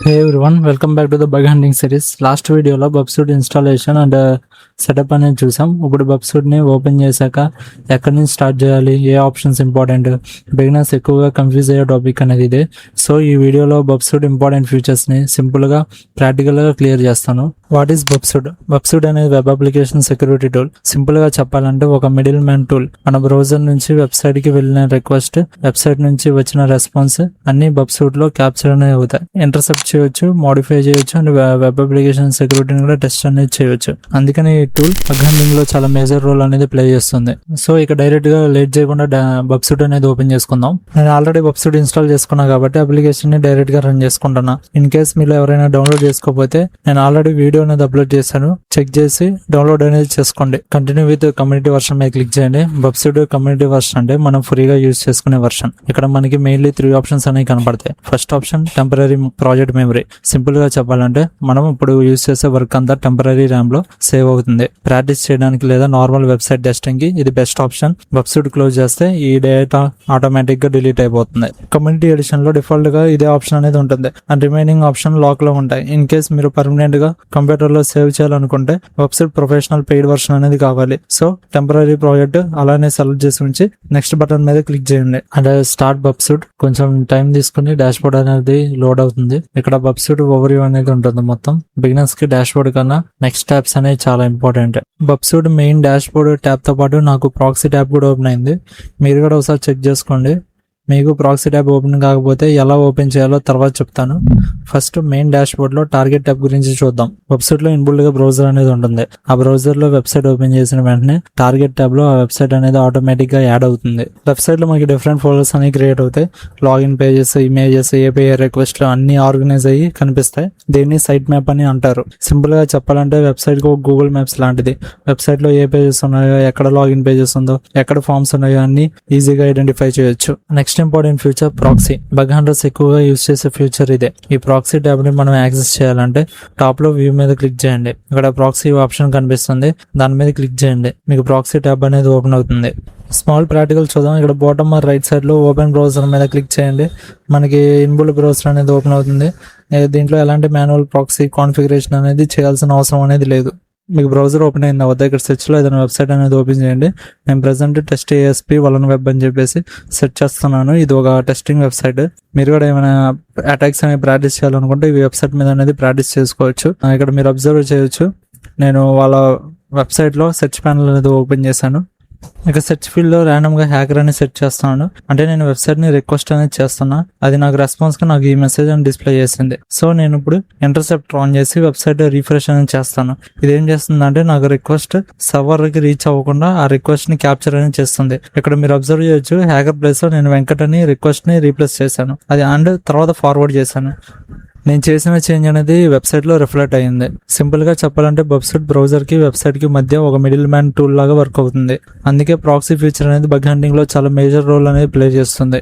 Hey everyone, welcome back to the bug hunting series. Last వీడియోలో బబ్సూట్ installation and setup అనేది చూసాం. ఇప్పుడు బబ్సూట్ ని ఓపెన్ చేశాక ఎక్కడి నుంచి స్టార్ట్ చేయాలి, ఏ ఆప్షన్స్ ఇంపార్టెంట్, బిగినర్స్ ఎక్కువగా కన్ఫ్యూజ్ అయ్యే టాపిక్ అనేది ఇదే. సో ఈ వీడియోలో బబ్సూట్ ఇంపార్టెంట్ ఫీచర్స్ ని సింపుల్ గా ప్రాక్టికల్ గా క్లియర్ చేస్తాను. What is burp suite? బబ్సూట్ అనేది web application security tool. Simple గా చెప్పాలంటే ఒక మిడిల్ మ్యాన్ టూల్. మన బ్రౌజర్ నుంచి వెబ్సైట్ కి వెళ్ళిన రిక్వెస్ట్, వెబ్సైట్ నుంచి వచ్చిన రెస్పాన్స్ అన్ని బబ్సూట్ లో క్యాప్చర్ అనేది అవుతాయి. ఇంటర్సెప్ట్ చేయొచ్చు, మోడిఫై చేయొచ్చు అండ్ వెబ్ అప్లికేషన్ సెక్యూరిటీని కూడా టెస్ట్ అనేది చేయొచ్చు. అందుకని ఈ టూల్ బగ్ హంటింగ్ లో చాలా మేజర్ రోల్ అనేది ప్లే చేస్తుంది. సో ఇక డైరెక్ట్ గా లేట్ చేయకుండా బబ్సూట్ అనేది ఓపెన్ చేసుకుందాం. నేను ఆల్రెడీ బబ్సూట్ ఇన్స్టాల్ చేసుకున్నా కాబట్టి అప్లికేషన్ ని డైరెక్ట్ గా రన్ చేసుకుంటున్నా. ఇన్ కేస్ మీరు ఎవరైనా డౌన్లోడ్ చేసుకోకపోతే నేను ఆల్రెడీ వీడియో అనేది అప్లోడ్ చేశాను, చెక్ చేసి డౌన్లోడ్ అనేది చేసుకోండి. కంటిన్యూ విత్ కమ్యూనిటీ వర్షన్ మీద క్లిక్ చేయండి. బబ్సూట్ కమ్యూనిటీ వర్షన్ అంటే మనం ఫ్రీగా యూజ్ చేసుకునే వర్షన్. ఇక్కడ మనకి మెయిన్లీ 3 ఆప్షన్స్ అనేవి కనపడతాయి. First option temporary project memory. Simple గా చెప్పాలంటే మనం ఇప్పుడు యూజ్ చేసే వర్క్ అంతా టెంపరరీ ర్యామ్ లో సేవ్ అవుతుంది. ప్రాక్టీస్ చేయడానికి లేదా నార్మల్ వెబ్సైట్ టెస్టింగ్ కి ఇది బెస్ట్ ఆప్షన్. బబ్సూట్ క్లోజ్ చేస్తే ఈ డేటా ఆటోమేటిక్ గా డిలీట్ అయిపోతుంది. కమ్యూనిటీ ఎడిషన్ లో డిఫాల్ట్ గా ఇదే ఆప్షన్ అనేది ఉంటుంది అండ్ రిమైనింగ్ ఆప్షన్ లాక్ లో ఉంటాయి. ఇన్ కేస్ మీరు పర్మనెంట్ గా కంప్యూటర్ లో సేవ్ చేయాలనుకుంటే బబ్సూట్ ప్రొఫెషనల్ పెయిడ్ వర్షన్ అనేది కావాలి. సో టెంపరరీ ప్రాజెక్ట్ అలానే సెలెక్ట్ చేసి ఉంచి నెక్స్ట్ బటన్ మీద క్లిక్ చేయండి. అండ్ స్టార్ట్ బబ్సూట్ కొంచెం టైం తీసుకుని డాష్ బోర్డ్ అనేది లోడ్ అవుతుంది. ఇక్కడ బబ్సూట్ ఓవర్ వ్యూ అనేది ఉంటుంది. మొత్తం బిగినర్స్ కి డాష్ బోర్డ్ కన్నా నెక్స్ట్ ట్యాబ్స్ అనేది చాలా important. Burp suite main dashboard tab తో పాటు నాకు ప్రాక్సీ ట్యాబ్ కూడా ఓపెన్ అయింది. మీరు కూడా ఒకసారి చెక్ చేసుకోండి. మీకు ప్రాక్సీ ట్యాబ్ ఓపెన్ కాకపోతే ఎలా ఓపెన్ చేయాలో తర్వాత చెప్తాను. ఫస్ట్ మెయిన్ డాష్ బోర్డ్ లో టార్గెట్ ట్యాబ్ గురించి చూద్దాం. వెబ్సైట్ లో ఇన్బుల్డ్ గా బ్రౌజర్ అనేది ఉంటుంది. ఆ బ్రౌజర్ లో వెబ్సైట్ ఓపెన్ చేసిన వెంటనే టార్గెట్ ట్యాబ్ లో ఆ వెబ్సైట్ అనేది ఆటోమేటిక్ గా యాడ్ అవుతుంది. వెబ్సైట్ లో మనకి డిఫరెంట్ ఫోల్డర్స్ అనేవి క్రియేట్ అవుతాయి. Login pages, images, API request అన్ని ఆర్గనైజ్ అయ్యి కనిపిస్తాయి. దీన్ని సైట్ మ్యాప్ అని అంటారు. సింపుల్ గా చెప్పాలంటే వెబ్సైట్ కు గూగుల్ మ్యాప్స్ లాంటిది. వెబ్సైట్ లో ఏ పేజెస్ ఉన్నాయో, ఎక్కడ లాగిన్ పేజెస్ ఉందో, ఎక్కడ ఫార్మ్స్ ఉన్నాయో అన్ని ఈజీగా ఐడెంటిఫై చేయొచ్చు. Next important feature proxy. Bug hunters ఎక్కువగా యూజ్ చేసే ఫీచర్ ఇదే. ఈ ప్రాక్సీ ట్యాబ్ ని మనం యాక్సెస్ చేయాలంటే టాప్ లో వ్యూ మీద క్లిక్ చేయండి. ఇక్కడ ప్రాక్సీ ఆప్షన్ కనిపిస్తుంది, దాని మీద క్లిక్ చేయండి. మీకు ప్రాక్సీ ట్యాబ్ అనేది ఓపెన్ అవుతుంది. స్మాల్ ప్రాక్టికల్ చూద్దాం. ఇక్కడ బాటమ్ రైట్ సైడ్ లో ఓపెన్ బ్రౌజర్ మీద క్లిక్ చేయండి. మనకి ఇన్బుల్డ్ బ్రౌజర్ అనేది ఓపెన్ అవుతుంది. దీంట్లో ఎలాంటి మాన్యువల్ ప్రాక్సీ కాన్ఫిగరేషన్ అనేది చేయాల్సిన అవసరం అనేది లేదు. మీకు బ్రౌజర్ ఓపెన్ అయిన తర్వాత ఇక్కడ సెర్చ్ లో ఏదైనా వెబ్సైట్ అనేది ఓపెన్ చేయండి. నేను ప్రెసెంట్ టెస్ట్ ASP వలన వెబ్ అని చెప్పేసి సెర్చ్ చేస్తున్నాను. ఇది ఒక టెస్టింగ్ వెబ్సైట్. మీరు కూడా ఏమైనా అటాక్స్ అనేవి ప్రాక్టీస్ చేయాలనుకుంటే ఈ వెబ్సైట్ మీద అనేది ప్రాక్టీస్ చేసుకోవచ్చు. ఇక్కడ మీరు అబ్జర్వ్ చేయొచ్చు, నేను వాళ్ళ వెబ్సైట్ లో సెర్చ్ ప్యానల్ అనేది ఓపెన్ చేశాను. ఇక సెర్చ్ ఫీల్డ్ లో ర్యాండమ్ గా హ్యాకర్ అని సెర్చ్ చేస్తున్నాను. అంటే నేను వెబ్సైట్ ని రిక్వెస్ట్ అనేది చేస్తున్నా. అది నాకు రెస్పాన్స్ గా నాకు ఈ మెసేజ్ అని డిస్ప్లే చేసింది. సో నేను ఇప్పుడు ఇంటర్సెప్ట్ ఆన్ చేసి వెబ్సైట్ రిఫ్రెష్ అనేది చేస్తాను. ఇది ఏం చేస్తుంది అంటే నాకు రిక్వెస్ట్ సర్వర్ కి రీచ్ అవ్వకుండా ఆ రిక్వెస్ట్ ని క్యాప్చర్ అనేది చేస్తుంది. ఇక్కడ మీరు అబ్జర్వ్ చేయొచ్చు, హ్యాకర్ ప్లేస్ లో నేను వెంకట్ అని రిక్వెస్ట్ ని రీప్లేస్ చేశాను. అది అండ్ తర్వాత ఫార్వర్డ్ చేశాను. నేను చేసిన చేంజ్ అనేది వెబ్సైట్ లో రిఫ్లెక్ట్ అయ్యింది. సింపుల్ గా చెప్పాలంటే బబ్సూట్ బ్రౌజర్ కి వెబ్సైట్ కి మధ్య ఒక మిడిల్ మ్యాన్ టూల్ లాగా వర్క్ అవుతుంది. అందుకే ప్రాక్సీ ఫీచర్ అనేది బగ్ హంటింగ్ లో చాలా మేజర్ రోల్ అనేది ప్లే చేస్తుంది.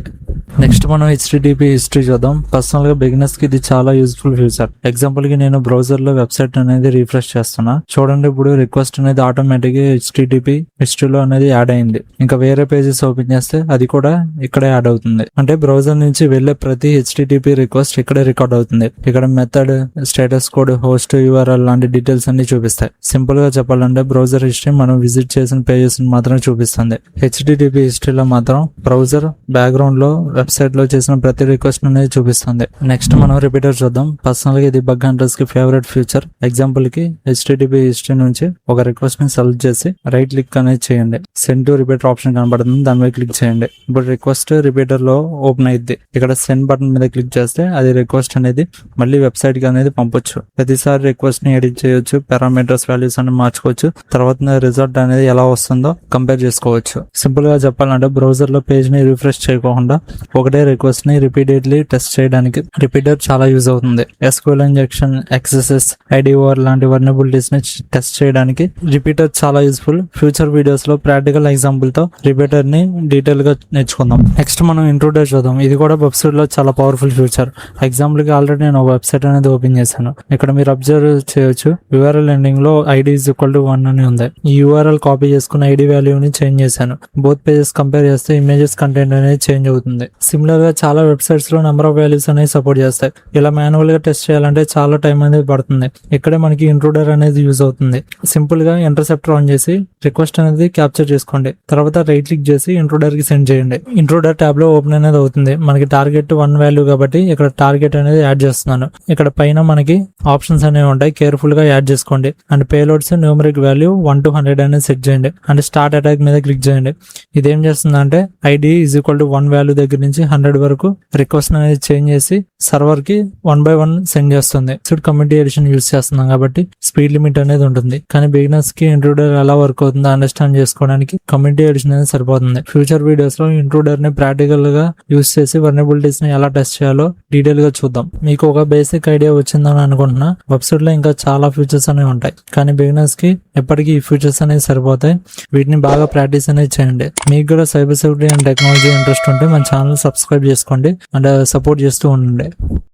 నెక్స్ట్ మనం HTTP హిస్టరీ చూద్దాం. పర్సనల్ గా బిగినర్స్ కి ఇది చాలా యూస్ఫుల్ ఫీచర్. ఎగ్జాంపుల్ కి నేను బ్రౌజర్ లో వెబ్సైట్ అనేది రిఫ్రెష్ చేస్తున్నా. చూడండి, ఇప్పుడు రిక్వెస్ట్ అనేది ఆటోమేటిక్ గా HTTP హిస్టరీలో అనేది యాడ్ అయింది. ఇంకా వేరే పేజెస్ ఓపెన్ చేస్తే అది కూడా ఇక్కడే యాడ్ అవుతుంది. అంటే బ్రౌజర్ నుంచి వెళ్లే ప్రతి HTTP రిక్వెస్ట్ ఇక్కడే రికార్డ్ అవుతుంది. ఇక్కడ method, status code, host, URL లాంటి డీటెయిల్స్ అన్ని చూపిస్తాయి. సింపుల్ గా చెప్పాలంటే బ్రౌజర్ హిస్టరీ మనం విజిట్ చేసిన పేజెస్ మాత్రమే చూపిస్తుంది. HTTP హిస్టరీలో మాత్రం బ్రౌజర్ బ్యాక్గ్రౌండ్ లో వెబ్సైట్ లో చేసిన ప్రతి రిక్వెస్ట్ అనేది చూపిస్తుంది. నెక్స్ట్ మనం రిపీటర్ చూద్దాం. పర్సనల్ గా ఇది బగ్ హంటర్స్ కి ఫేవరెట్ ఫీచర్. ఎగ్జాంపుల్ కి HTTP హిస్టరీ నుంచి ఒక రిక్వెస్ట్ ని సెలెక్ట్ చేసి రైట్ క్లిక్ అనేది చేయండి. సెండ్ టు రిపీటర్ ఆప్షన్ కనబడుతుంది, దాని మీద క్లిక్ చేయండి. ఇప్పుడు రిక్వెస్ట్ రిపీటర్ లో ఓపెన్ అయింది. ఇక్కడ సెండ్ బటన్ మీద క్లిక్ చేస్తే అది రిక్వెస్ట్ అనేది మళ్ళీ వెబ్సైట్ కి అనేది పంపొచ్చు. ప్రతిసారి రిక్వెస్ట్ ని ఎడిట్ చేయొచ్చు, పారామీటర్స్, వాల్యూస్ అని మార్చుకోవచ్చు. తర్వాత రిజల్ట్ అనేది ఎలా వస్తుందో కంపేర్ చేసుకోవచ్చు. సింపుల్ గా చెప్పాలంటే బ్రౌజర్ లో పేజ్ ని రిఫ్రెష్ చేయకుండా ఒకటే రిక్వెస్ట్ ని రిపీటెడ్లీ టెస్ట్ చేయడానికి రిపీటర్ చాలా యూజ్ అవుతుంది. SQL ఇంజెక్షన్, XSS, IDOR లాంటి వర్నబిలిటీస్ ని టెస్ట్ చేయడానికి రిపీటర్ చాలా యూస్ఫుల్. ఫ్యూచర్ వీడియోస్ లో ప్రాక్టికల్ ఎగ్జాంపుల్ తో రిపీటర్ ని డీటెయిల్ గా నేర్చుకుందాం. నెక్స్ట్ మనం ఇంట్రూడర్ చూద్దాం. ఇది కూడా వెబ్సైట్ లో చాలా పవర్ఫుల్ ఫీచర్. ఎగ్జాంపుల్ కి ఆల్రెడీ నేను వెబ్సైట్ అనేది ఓపెన్ చేశాను. ఇక్కడ మీరు అబ్జర్వ్ చేయొచ్చు, URL ఎండింగ్ లో ID = 1 అని ఉంది. ఈ URL కాపీ చేసుకున్న ID వాల్యూని చేంజ్ చేశాను. బోత్ పేజెస్ కంపేర్ చేస్తే ఇమేజెస్ కంటెంట్ అనేది చేంజ్ అవుతుంది. సిమిలర్ గా చాలా వెబ్సైట్స్ లో నెంబర్ ఆఫ్ వాల్యూస్ అనేవి సపోర్ట్ చేస్తాయి. ఇలా మాన్యువల్ గా టెస్ట్ చేయాలంటే చాలా టైం అనేది పడుతుంది. ఇక్కడే మనకి ఇంట్రూడర్ అనేది యూజ్ అవుతుంది. సింపుల్ గా ఇంటర్సెప్టర్ ఆన్ చేసి రిక్వెస్ట్ అనేది క్యాప్చర్ చేసుకోండి. తర్వాత రైట్ క్లిక్ చేసి ఇంట్రూడర్ కి సెండ్ చేయండి. ఇంట్రూడర్ ట్యాబ్ లో ఓపెన్ అనేది అవుతుంది. మనకి టార్గెట్ 1 వాల్యూ కాబట్టి ఇక్కడ టార్గెట్ అనేది యాడ్ చేస్తున్నాను. ఇక్కడ పైన మనకి ఆప్షన్స్ అనేవి ఉంటాయి, కేర్ఫుల్ గా యాడ్ చేసుకోండి. And payloads numeric value 1 to 100 అనేది సెట్ చేయండి. అండ్ స్టార్ట్ అటాక్ మీద క్లిక్ చేయండి. ఇదేం చేస్తుందంటే ఐడి = 1 వాల్యూ దగ్గర నుంచి 100 వరకు రిక్వెస్ట్ అనేది చేంజ్ చేసి సర్వర్ కి 1 by 1 సెండ్ చేస్తుంది. కమ్యూనిటీ ఎడిషన్ యూజ్ చేస్తున్నాం కాబట్టి స్పీడ్ లిమిట్ అనేది ఉంటుంది. కానీ బిగినర్స్ కి ఇంట్రూడర్ ఎలా వర్క్ అవుతుందో అండర్స్టాండ్ చేసుకోవడానికి కమ్యూనిటీ ఎడిషన్ అనేది సరిపోతుంది. ఫ్యూచర్ వీడియోస్ లో ఇంట్రూడర్ ని ప్రాక్టికల్ గా యూజ్ చేసి వల్నరబిలిటీస్ ని ఎలా టెస్ట్ చేయాలో డీటెయిల్ గా చూద్దాం. మీకు ఒక బేసిక్ ఐడియా వచ్చిందని అనుకుంటున్నా. వెబ్సైట్ లో ఇంకా చాలా ఫీచర్స్ అనేవి ఉంటాయి, కానీ బిగినర్స్ కి ఎప్పటికీ ఈ ఫీచర్స్ అనేది సరిపోతాయి. వీటిని బాగా ప్రాక్టీస్ అనేది చేయండి. మీకు కూడా cyber security and technology interest ఉంటే మన ఛానల్ సబ్స్క్రైబ్ చేసుకోండి అండ్ సపోర్ట్ చేస్తూ ఉండండి.